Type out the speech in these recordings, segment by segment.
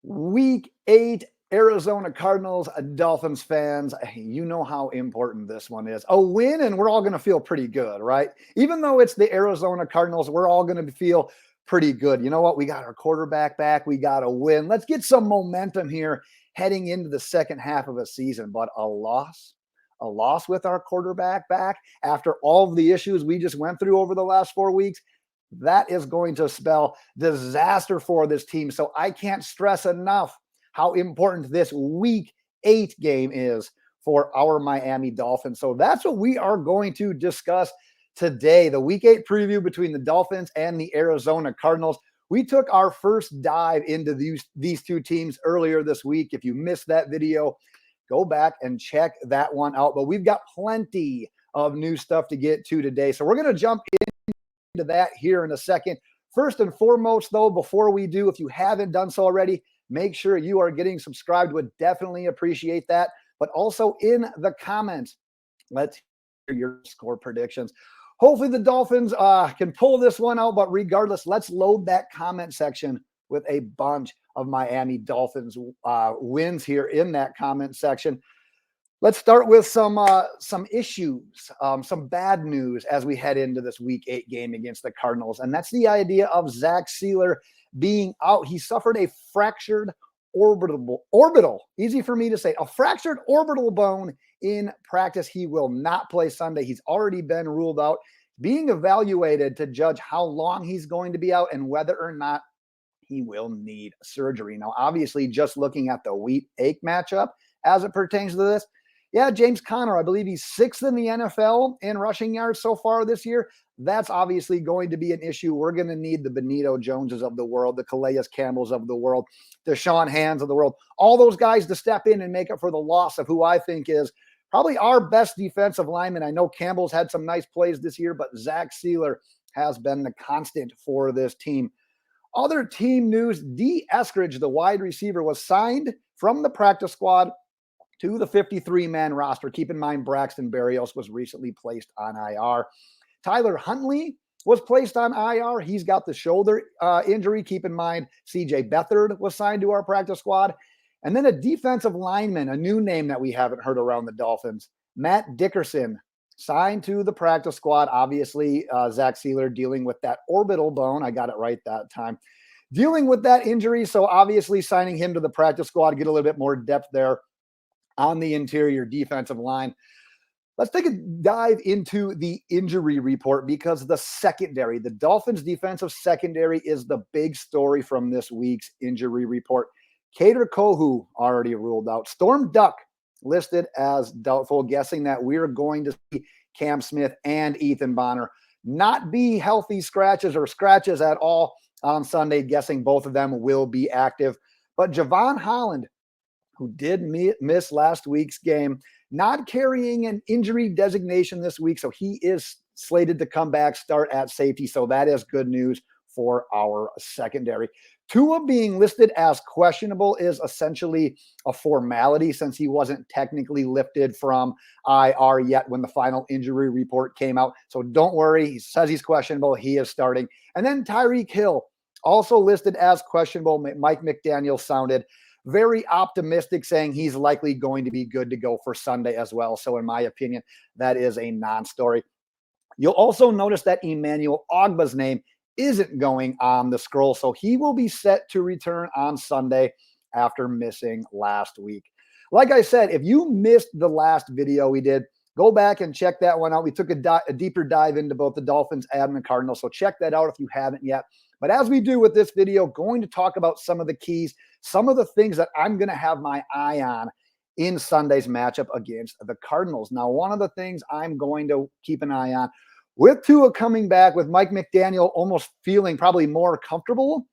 Week 8, Arizona Cardinals, Dolphins fans, you know how important this one is. A win, and we're all going to feel pretty good, right? Even though it's the Arizona Cardinals, we're all going to feel pretty good. You know what? We got our quarterback back. We got a win. Let's get some momentum here heading into the second half of a season. But a loss with our quarterback back after all of the issues we just went through over the last 4 weeks, that is going to spell disaster for this team. So I can't stress enough how important this week 8 game is for our Miami Dolphins. So that's what we are going to discuss today. The week 8 preview between the Dolphins and the Arizona Cardinals. We took our first dive into these two teams earlier this week. If you missed that video, go back and check that one out. But we've got plenty of new stuff to get to today. So we're going to jump into that here in a second. First and foremost, though, before we do, if you haven't done so already, make sure you are getting subscribed. Would definitely appreciate that. But also in the comments, let's hear your score predictions. Hopefully the Dolphins can pull this one out. But regardless, let's load that comment section with a bunch of Miami Dolphins wins here in that comment section. Let's start with some issues, some bad news as we head into this week 8 game against the Cardinals. And that's the idea of Zach Sieler being out. He suffered a fractured orbital, easy for me to say, a fractured orbital bone in practice. He will not play Sunday. He's already been ruled out, being evaluated to judge how long he's going to be out and whether or not he will need surgery. Now, obviously, just looking at the week 8 matchup as it pertains to this, yeah, James Conner, I believe he's 6th in the NFL in rushing yards so far this year. That's obviously going to be an issue. We're going to need the Benito Joneses of the world, the Calais Campbells of the world, the Sean Hands of the world, all those guys to step in and make up for the loss of who I think is probably our best defensive lineman. I know Campbell's had some nice plays this year, but Zach Sieler has been the constant for this team. Other team news, D. Eskridge, the wide receiver, was signed from the practice squad to the 53-man roster. Keep in mind, Braxton Berrios was recently placed on IR. Tyler Huntley was placed on IR. He's got the shoulder injury. Keep in mind, CJ Beathard was signed to our practice squad. And then a defensive lineman, a new name that we haven't heard around the Dolphins, Matt Dickerson, signed to the practice squad. Obviously, Zach Sieler dealing with that orbital bone. I got it right that time. Dealing with that injury. So obviously signing him to the practice squad, get a little bit more depth there on the interior defensive line. Let's take a dive into the injury report because the Dolphins defensive secondary is the big story from this week's injury report. Kader Kohou already ruled out. Storm Duck listed as doubtful, guessing that we're going to see Cam Smith and Ethan Bonner not be healthy scratches or scratches at all on Sunday, guessing both of them will be active. But Javon Holland, who did miss last week's game, not carrying an injury designation this week. So he is slated to come back, start at safety. So that is good news for our secondary. Tua being listed as questionable is essentially a formality since he wasn't technically lifted from IR yet when the final injury report came out. So don't worry. He says he's questionable. He is starting. And then Tyreek Hill, also listed as questionable. Mike McDaniel sounded very optimistic, saying he's likely going to be good to go for Sunday as well. So in my opinion, that is a non-story. You'll also notice that Emmanuel Ogba's name isn't going on the scroll. So he will be set to return on Sunday after missing last week. Like I said, if you missed the last video we did, go back and check that one out. We took a deeper dive into both the Dolphins and the Cardinals. So check that out if you haven't yet. But as we do with this video, going to talk about some of the keys, some of the things that I'm going to have my eye on in Sunday's matchup against the Cardinals. Now, one of the things I'm going to keep an eye on, with Tua coming back, with Mike McDaniel almost feeling probably more comfortable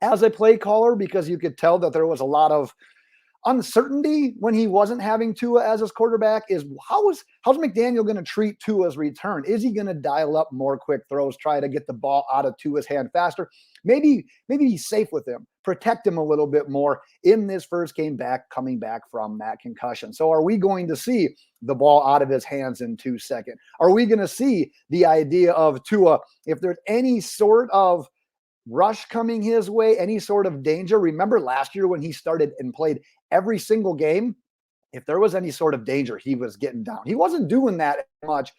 as a play caller, because you could tell that there was a lot of uncertainty when he wasn't having Tua as his quarterback, is how's McDaniel going to treat Tua's return? Is he going to dial up more quick throws, try to get the ball out of Tua's hand faster? Maybe he's safe with him, protect him a little bit more in this first game back, coming back from that concussion. So are we going to see the ball out of his hands in 2 seconds? Are we going to see the idea of Tua, if there's any sort of rush coming his way, any sort of danger. Remember last year when he started and played every single game? If there was any sort of danger, he was getting down. He wasn't doing that much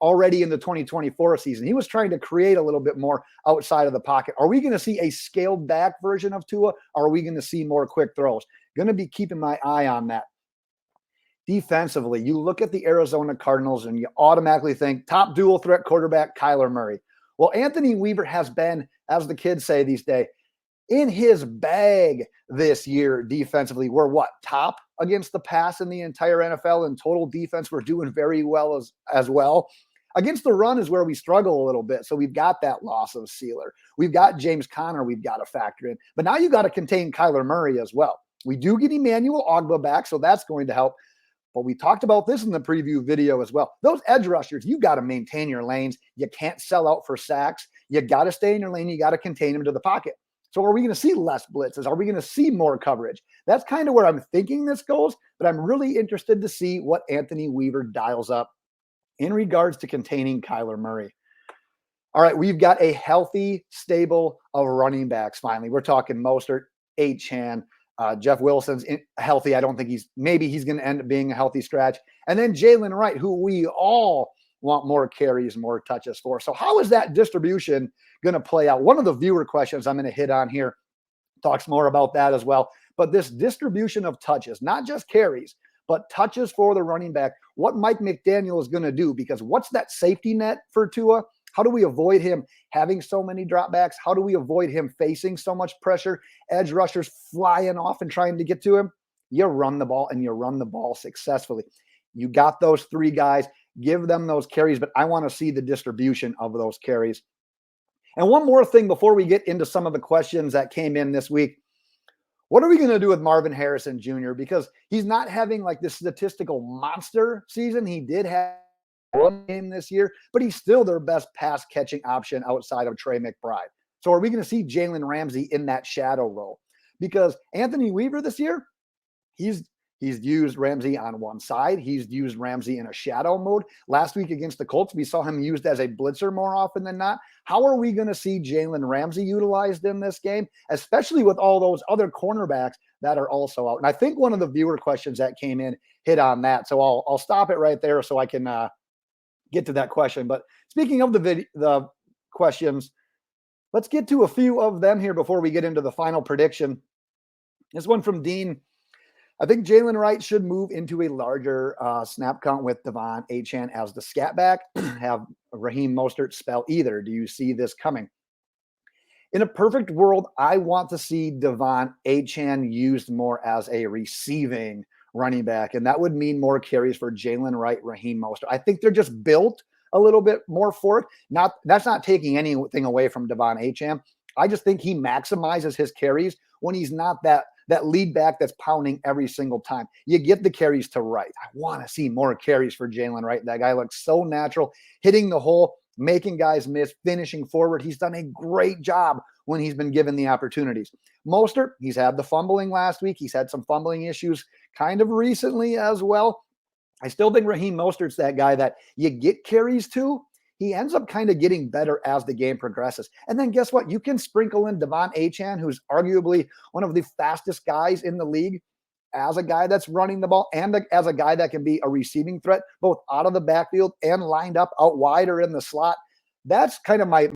already in the 2024 season. He was trying to create a little bit more outside of the pocket. Are we going to see a scaled back version of Tua? Or are we going to see more quick throws? Going to be keeping my eye on that. Defensively, you look at the Arizona Cardinals and you automatically think top dual threat quarterback, Kyler Murray. Well, Anthony Weaver has been, as the kids say these days, in his bag this year defensively. We're what? Top against the pass in the entire NFL. In total defense, we're doing very well as well. Against the run is where we struggle a little bit. So we've got that loss of Sieler. We've got James Conner we've got to factor in. But now you got to contain Kyler Murray as well. We do get Emmanuel Ogbah back, so that's going to help. But we talked about this in the preview video as well. Those edge rushers, you got to maintain your lanes. You can't sell out for sacks. You got to stay in your lane. You got to contain them to the pocket. So are we going to see less blitzes? Are we going to see more coverage? That's kind of where I'm thinking this goes, but I'm really interested to see what Anthony Weaver dials up in regards to containing Kyler Murray. All right, we've got a healthy stable of running backs finally. We're talking Mostert, Achane, Jeff Wilson's healthy. I don't think he's going to end up being a healthy stretch. And then Jaylen Wright, who we all want more carries, more touches for. So how is that distribution going to play out? One of the viewer questions I'm going to hit on here talks more about that as well. But this distribution of touches, not just carries, but touches for the running back, what Mike McDaniel is going to do, because what's that safety net for Tua? How do we avoid him having so many dropbacks? How do we avoid him facing so much pressure? Edge rushers flying off and trying to get to him. You run the ball, and you run the ball successfully. You got those three guys. Give them those carries, but I want to see the distribution of those carries. And one more thing before we get into some of the questions that came in this week. What are we going to do with Marvin Harrison Jr.? Because he's not having like this statistical monster season. He did have one game this year, but he's still their best pass catching option outside of Trey McBride. So are we going to see Jalen Ramsey in that shadow role? Because Anthony Weaver this year, he's used Ramsey on one side. He's used Ramsey in a shadow mode. Last week against the Colts, we saw him used as a blitzer more often than not. How are we going to see Jalen Ramsey utilized in this game, especially with all those other cornerbacks that are also out? And I think one of the viewer questions that came in hit on that. So I'll stop it right there so I can get to that question. But speaking of the questions, let's get to a few of them here before we get into the final prediction. This one from Dean. I think Jaylen Wright should move into a larger snap count with Devon Achane as the scat back. Have Raheem Mostert spell either. Do you see this coming? In a perfect world, I want to see Devon Achane used more as a receiving running back, and that would mean more carries for Jaylen Wright, Raheem Mostert. I think they're just built a little bit more for it. That's not taking anything away from Devon Achane. I just think he maximizes his carries when he's not that lead back that's pounding every single time. You get the carries to Wright. I want to see more carries for Jaylen Wright. That guy looks so natural, hitting the hole, making guys miss, finishing forward. He's done a great job when he's been given the opportunities. Mostert, he's had the fumbling last week. He's had some fumbling issues kind of recently as well. I still think Raheem Mostert's that guy that you get carries to. He ends up kind of getting better as the game progresses. And then guess what? You can sprinkle in Devon Achane, who's arguably one of the fastest guys in the league, as a guy that's running the ball and as a guy that can be a receiving threat, both out of the backfield and lined up out wide or in the slot. That's kind of my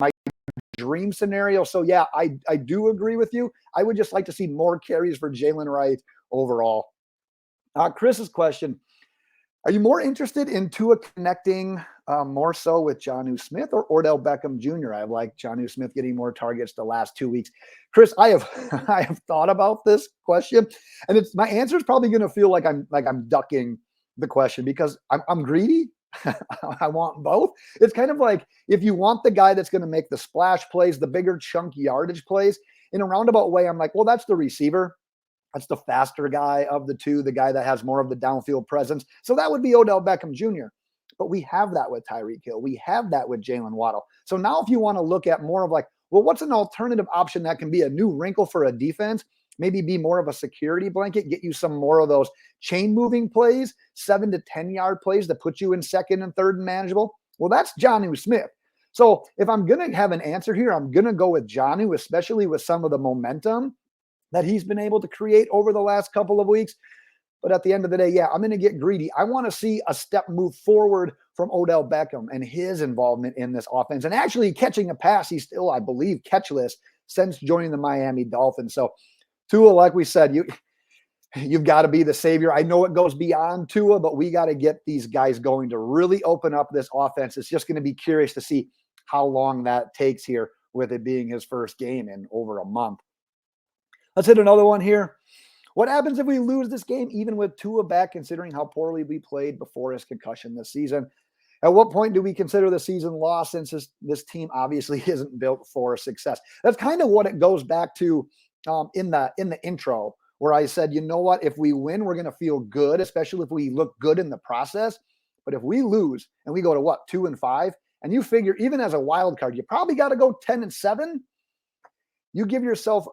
dream scenario. So yeah, I do agree with you. I would just like to see more carries for Jaylen Wright overall. Chris's question. Are you more interested in Tua connecting more so with Jonnu Smith or Odell Beckham Jr.? I like Jonnu Smith getting more targets the last 2 weeks. Chris, I have thought about this question, and my answer is probably going to feel like I'm ducking the question because I'm greedy. I want both. It's kind of like if you want the guy that's going to make the splash plays, the bigger chunk yardage plays, in a roundabout way, I'm like, well, that's the receiver. That's the faster guy of the two, the guy that has more of the downfield presence. So that would be Odell Beckham Jr. But we have that with Tyreek Hill. We have that with Jaylen Waddle. So now if you want to look at more of like, well, what's an alternative option that can be a new wrinkle for a defense? Maybe be more of a security blanket, get you some more of those chain moving plays, 7 to 10 yard plays that put you in second and third and manageable. Well, that's Jonnu Smith. So if I'm going to have an answer here, I'm going to go with Jonnu, especially with some of the momentum that he's been able to create over the last couple of weeks. But at the end of the day, yeah, I'm going to get greedy. I want to see a step move forward from Odell Beckham and his involvement in this offense. And actually catching a pass, he's still, I believe, catchless since joining the Miami Dolphins. So Tua, like we said, you've got to be the savior. I know it goes beyond Tua, but we got to get these guys going to really open up this offense. It's just going to be curious to see how long that takes here with it being his first game in over a month. Let's hit another one here. What happens if we lose this game, even with Tua back, considering how poorly we played before his concussion this season? At what point do we consider the season lost, since this team obviously isn't built for success? That's kind of what it goes back to in the intro, where I said, you know what, if we win, we're going to feel good, especially if we look good in the process. But if we lose and we go to 2-5, and you figure even as a wild card, you probably got to go 10-7. You give yourself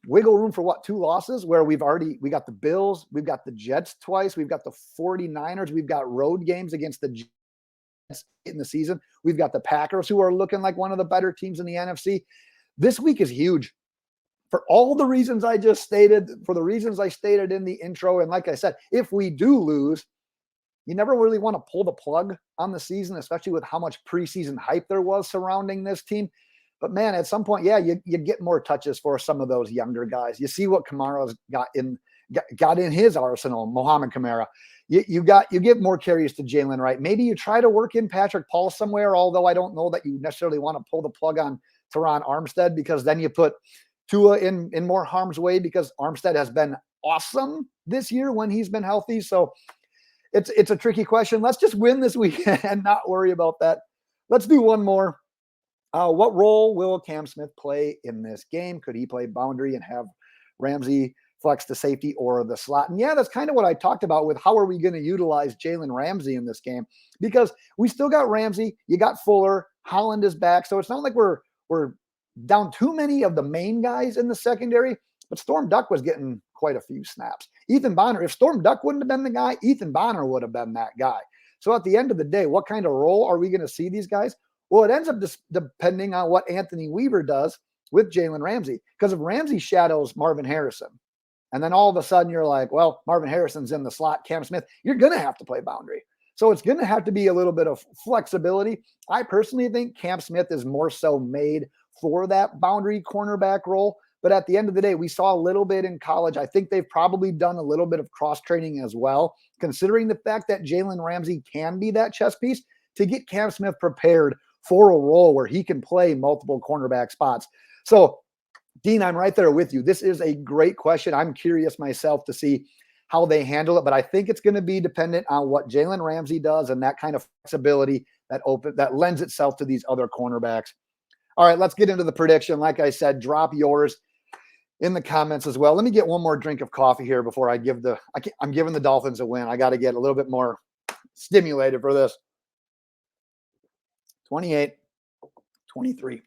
wiggle room for 2 losses, where we got the Bills, we've got the Jets twice, we've got the 49ers, we've got road games against the Jets in the season. We've got the Packers, who are looking like one of the better teams in the NFC. This week is huge for all the reasons I just stated, for the reasons I stated in the intro. And like I said, if we do lose, you never really want to pull the plug on the season, especially with how much preseason hype there was surrounding this team. But man, at some point, yeah, you get more touches for some of those younger guys. You see what Kamara's got in his arsenal, Mohamed Kamara. You get more carries to Jaylen, right? Maybe you try to work in Patrick Paul somewhere, although I don't know that you necessarily want to pull the plug on Teron Armstead, because then you put Tua in more harm's way, because Armstead has been awesome this year when he's been healthy. So it's a tricky question. Let's just win this week and not worry about that. Let's do one more. What role will Cam Smith play in this game? Could he play boundary and have Ramsey flex to safety or the slot? And yeah, that's kind of what I talked about with how are we going to utilize Jalen Ramsey in this game, because we still got Ramsey, you got Fuller, Holland is back. So it's not like we're down too many of the main guys in the secondary, but Storm Duck was getting quite a few snaps. Ethan Bonner, if Storm Duck wouldn't have been the guy, Ethan Bonner would have been that guy. So at the end of the day, what kind of role are we going to see these guys? Well, it ends up depending on what Anthony Weaver does with Jalen Ramsey. Because if Ramsey shadows Marvin Harrison, and then all of a sudden you're like, well, Marvin Harrison's in the slot, Cam Smith, you're going to have to play boundary. So it's going to have to be a little bit of flexibility. I personally think Cam Smith is more so made for that boundary cornerback role. But at the end of the day, we saw a little bit in college. I think they've probably done a little bit of cross-training as well, considering the fact that Jalen Ramsey can be that chess piece, to get Cam Smith prepared for a role where he can play multiple cornerback spots. So, Dean, I'm right there with you. This is a great question. I'm curious myself to see how they handle it, but I think it's going to be dependent on what Jalen Ramsey does and that kind of flexibility that lends itself to these other cornerbacks. All right, let's get into the prediction. Like I said, drop yours in the comments as well. Let me get one more drink of coffee here before I give I'm giving the Dolphins a win. I got to get a little bit more stimulated for this. 28-23.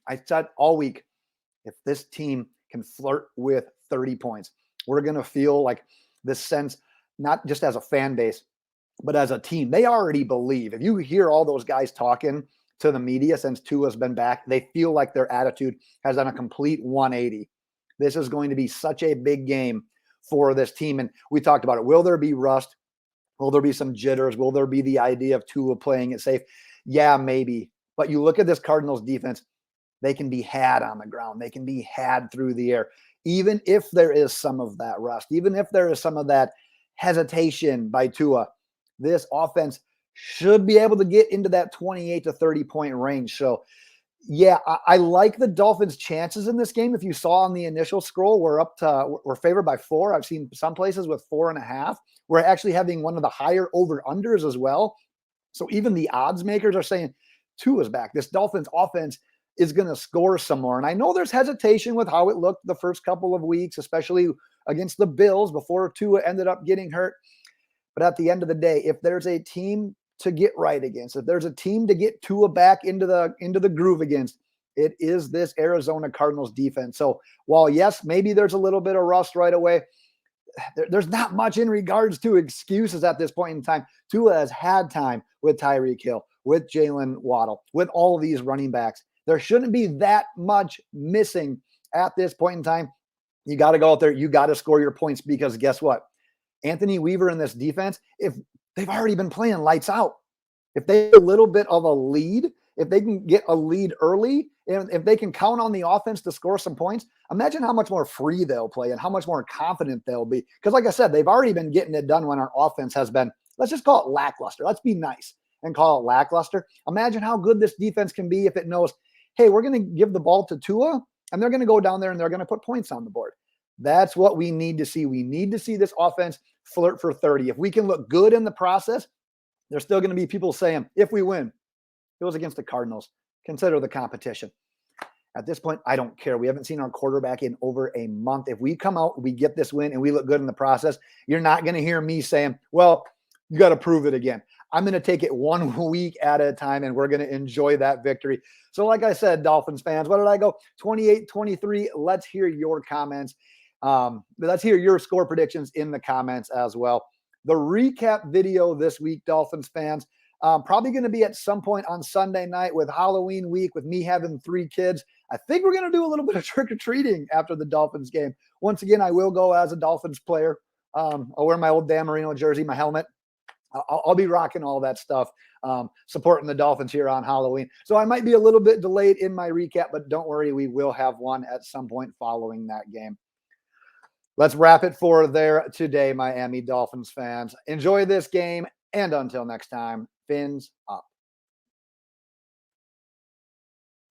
I said all week, if this team can flirt with 30 points, we're going to feel like this sense, not just as a fan base, but as a team. They already believe. If you hear all those guys talking to the media since Tua's been back, they feel like their attitude has done a complete 180. This is going to be such a big game for this team. And we talked about it. Will there be rust? Will there be some jitters? Will there be the idea of Tua playing it safe? Yeah, maybe. But you look at this Cardinals defense, they can be had on the ground. They can be had through the air. Even if there is some of that rust, even if there is some of that hesitation by Tua, this offense should be able to get into that 28 to 30 point range. So yeah, I like the Dolphins' chances in this game. If you saw on the initial scroll, we're favored by 4. I've seen some places with 4.5. We're actually having one of the higher over-unders as well. So even the odds makers are saying Tua's back. This Dolphins offense is going to score some more. And I know there's hesitation with how it looked the first couple of weeks, especially against the Bills before Tua ended up getting hurt. But at the end of the day, if there's a team to get right against, if there's a team to get Tua back into the groove against, it is this Arizona Cardinals defense. So while, yes, maybe there's a little bit of rust right away, there's not much in regards to excuses at this point in time. Tua has had time with Tyreek Hill, with Jaylen, Waddle, with all of these running backs. There shouldn't be that much missing at this point in time. You got to go out there. You got to score your points because guess what? Anthony Weaver in this defense, if they've already been playing lights out, if they have a little bit of a lead, if they can get a lead early, and if they can count on the offense to score some points, imagine how much more free they'll play and how much more confident they'll be. Because like I said, they've already been getting it done when our offense has been, let's just call it lackluster. Let's be nice and call it lackluster. Imagine how good this defense can be if it knows, hey, we're going to give the ball to Tua, and they're going to go down there and they're going to put points on the board. That's what we need to see. We need to see this offense flirt for 30. If we can look good in the process, there's still going to be people saying, if we win, it was against the Cardinals. Consider the competition. At this point, I don't care. We haven't seen our quarterback in over a month. If we come out, we get this win, and we look good in the process, you're not going to hear me saying, well, you got to prove it again. I'm going to take it 1 week at a time, and we're going to enjoy that victory. So like I said, Dolphins fans, what did I go? 28-23. Let's hear your comments. Let's hear your score predictions in the comments as well. The recap video this week, Dolphins fans, probably going to be at some point on Sunday night with Halloween week, with me having 3 kids. I think we're going to do a little bit of trick-or-treating after the Dolphins game. Once again, I will go as a Dolphins player. I'll wear my old Dan Marino jersey, my helmet. I'll be rocking all that stuff, supporting the Dolphins here on Halloween. So I might be a little bit delayed in my recap, but don't worry, we will have one at some point following that game. Let's wrap it for there today, Miami Dolphins fans. Enjoy this game, and until next time, fins up.